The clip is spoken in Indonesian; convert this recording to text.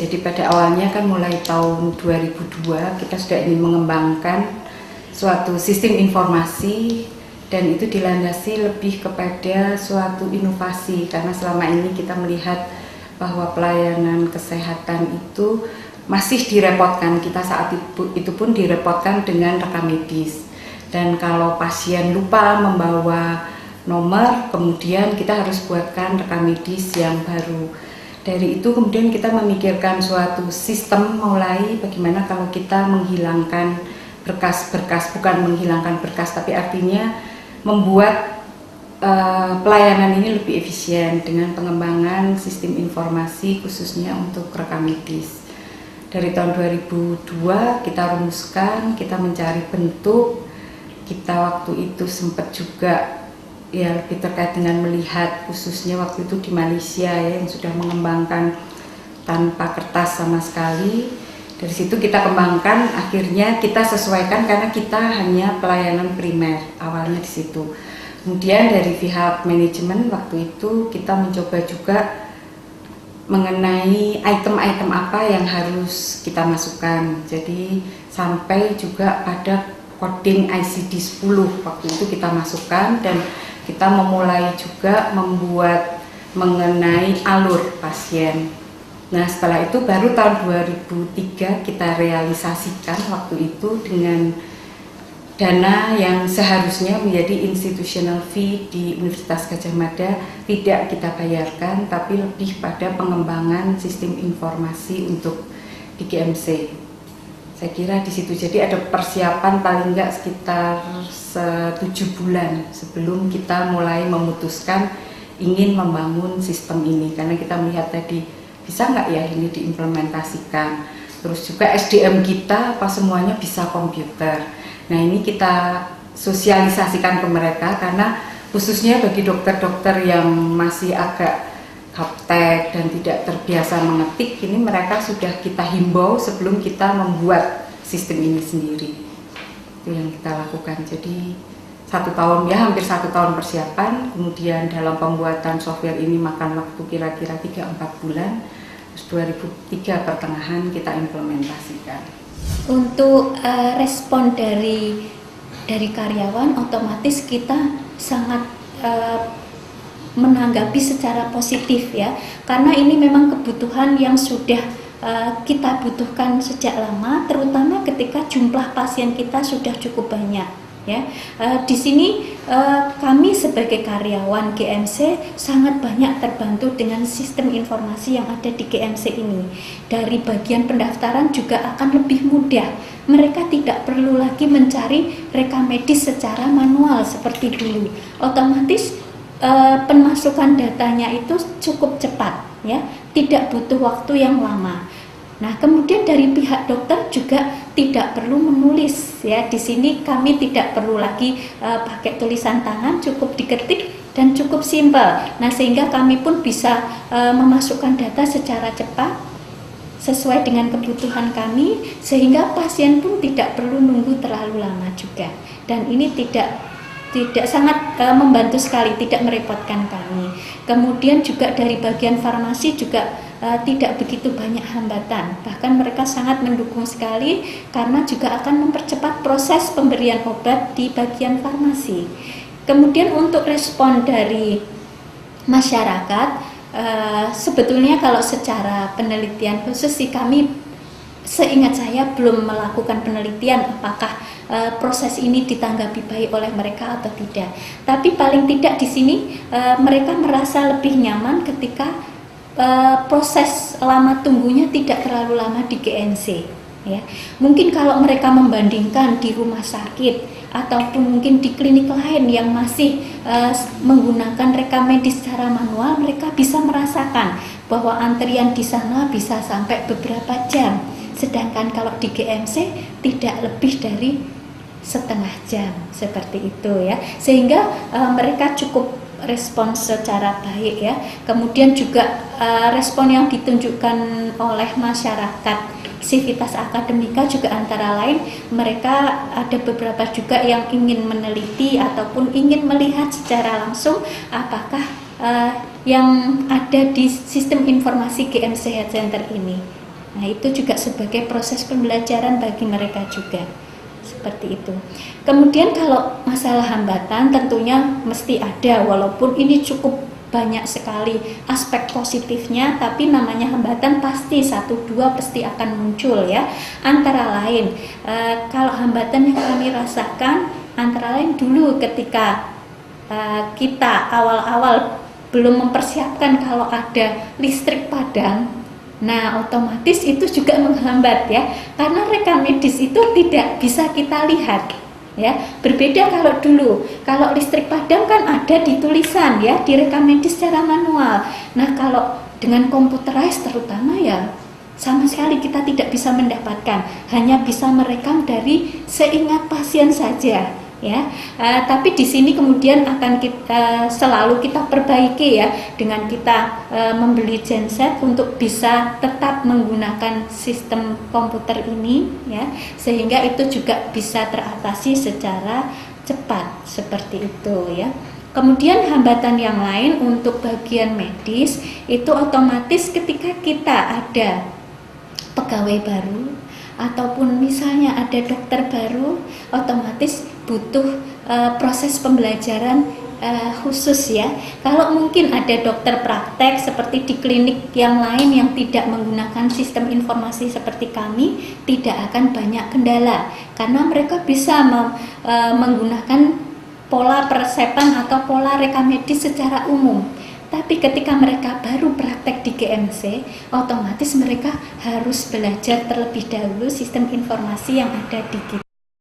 Jadi pada awalnya kan mulai tahun 2002 kita sudah ingin mengembangkan suatu sistem informasi dan itu dilandasi lebih kepada suatu inovasi karena selama ini kita melihat bahwa pelayanan kesehatan itu masih direpotkan, kita saat itu pun direpotkan dengan rekam medis dan kalau pasien lupa membawa nomor kemudian kita harus buatkan rekam medis yang baru. Dari itu kemudian kita memikirkan suatu sistem mulai bagaimana kalau kita menghilangkan berkas-berkas, bukan menghilangkan berkas tapi artinya membuat pelayanan ini lebih efisien dengan pengembangan sistem informasi khususnya untuk rekam medis. Dari tahun 2002 kita rumuskan, kita mencari bentuk, kita waktu itu sempat juga ya lebih terkait dengan melihat khususnya waktu itu di Malaysia ya yang sudah mengembangkan tanpa kertas sama sekali. Dari situ kita kembangkan, akhirnya kita sesuaikan karena kita hanya pelayanan primer awalnya di situ. Kemudian dari pihak manajemen waktu itu kita mencoba juga mengenai item-item apa yang harus kita masukkan. Jadi sampai juga pada coding ICD-10 waktu itu kita masukkan dan kita memulai juga membuat mengenai alur pasien. Nah setelah itu baru tahun 2003 kita realisasikan waktu itu dengan dana yang seharusnya menjadi institutional fee di Universitas Gadjah Mada tidak kita bayarkan tapi lebih pada pengembangan sistem informasi untuk di GMC. Saya kira di situ jadi ada persiapan paling enggak sekitar 7 bulan sebelum kita mulai memutuskan ingin membangun sistem ini karena kita melihat tadi bisa nggak ya ini diimplementasikan, terus juga SDM kita apa semuanya bisa komputer. Nah ini kita sosialisasikan ke mereka karena khususnya bagi dokter-dokter yang masih agak gaptek dan tidak terbiasa mengetik, ini mereka sudah kita himbau sebelum kita membuat sistem ini sendiri. Itu yang kita lakukan. Jadi 1 tahun ya hampir 1 tahun persiapan, kemudian dalam pembuatan software ini makan waktu kira-kira 3-4 bulan, terus 2003 pertengahan kita implementasikan. Untuk respon dari karyawan otomatis kita sangat menanggapi secara positif ya, karena ini memang kebutuhan yang sudah kita butuhkan sejak lama, terutama ketika jumlah pasien kita sudah cukup banyak ya. Di sini kami sebagai karyawan GMC sangat banyak terbantu dengan sistem informasi yang ada di GMC ini. Dari bagian pendaftaran juga akan lebih mudah. Mereka tidak perlu lagi mencari rekam medis secara manual seperti dulu. Otomatis pemasukan datanya itu cukup cepat ya, tidak butuh waktu yang lama. Nah, kemudian dari pihak dokter juga tidak perlu menulis ya. Di sini kami tidak perlu lagi pakai tulisan tangan, cukup diketik dan cukup simpel. Nah, sehingga kami pun bisa memasukkan data secara cepat sesuai dengan kebutuhan kami, sehingga pasien pun tidak perlu nunggu terlalu lama juga. Dan ini tidak sangat membantu sekali, tidak merepotkan kami. Kemudian juga dari bagian farmasi juga tidak begitu banyak hambatan, bahkan mereka sangat mendukung sekali karena juga akan mempercepat proses pemberian obat di bagian farmasi. Kemudian untuk respon dari masyarakat, sebetulnya kalau secara penelitian khusus sih kami seingat saya belum melakukan penelitian apakah proses ini ditanggapi baik oleh mereka atau tidak. Tapi paling tidak di sini mereka merasa lebih nyaman ketika proses lama tunggunya tidak terlalu lama di GNC. Ya, mungkin kalau mereka membandingkan di rumah sakit ataupun mungkin di klinik lain yang masih menggunakan rekam medis secara manual, mereka bisa merasakan bahwa antrian di sana bisa sampai beberapa jam. Sedangkan kalau di GMC tidak lebih dari setengah jam seperti itu ya, sehingga mereka cukup respons secara baik ya. Kemudian juga respon yang ditunjukkan oleh masyarakat Sivitas Akademika juga antara lain mereka ada beberapa juga yang ingin meneliti ataupun ingin melihat secara langsung apakah yang ada di sistem informasi GMC Health Center ini. Nah, itu juga sebagai proses pembelajaran bagi mereka juga. Seperti itu. Kemudian kalau masalah hambatan tentunya mesti ada, walaupun ini cukup banyak sekali aspek positifnya, tapi namanya hambatan pasti 1-2 pasti akan muncul ya. Antara lain kalau hambatan yang kami rasakan antara lain dulu ketika kita awal-awal belum mempersiapkan kalau ada listrik padam. Nah, otomatis itu juga menghambat ya, karena rekam medis itu tidak bisa kita lihat ya. Berbeda kalau dulu, kalau listrik padam kan ada di tulisan ya, di rekam medis secara manual. Nah, kalau dengan computerized terutama ya sama sekali kita tidak bisa mendapatkan, hanya bisa merekam dari seingat pasien saja. Ya, tapi di sini kemudian akan kita selalu kita perbaiki ya dengan kita membeli genset untuk bisa tetap menggunakan sistem komputer ini ya, sehingga itu juga bisa teratasi secara cepat seperti itu ya. Kemudian hambatan yang lain untuk bagian medis itu otomatis ketika kita ada pegawai baru ataupun misalnya ada dokter baru, otomatis butuh proses pembelajaran khusus ya. Kalau mungkin ada dokter praktek seperti di klinik yang lain yang tidak menggunakan sistem informasi seperti kami, tidak akan banyak kendala karena mereka bisa menggunakan pola persepan atau pola rekam medis secara umum. Tapi ketika mereka baru praktek di GMC, otomatis mereka harus belajar terlebih dahulu sistem informasi yang ada di kita.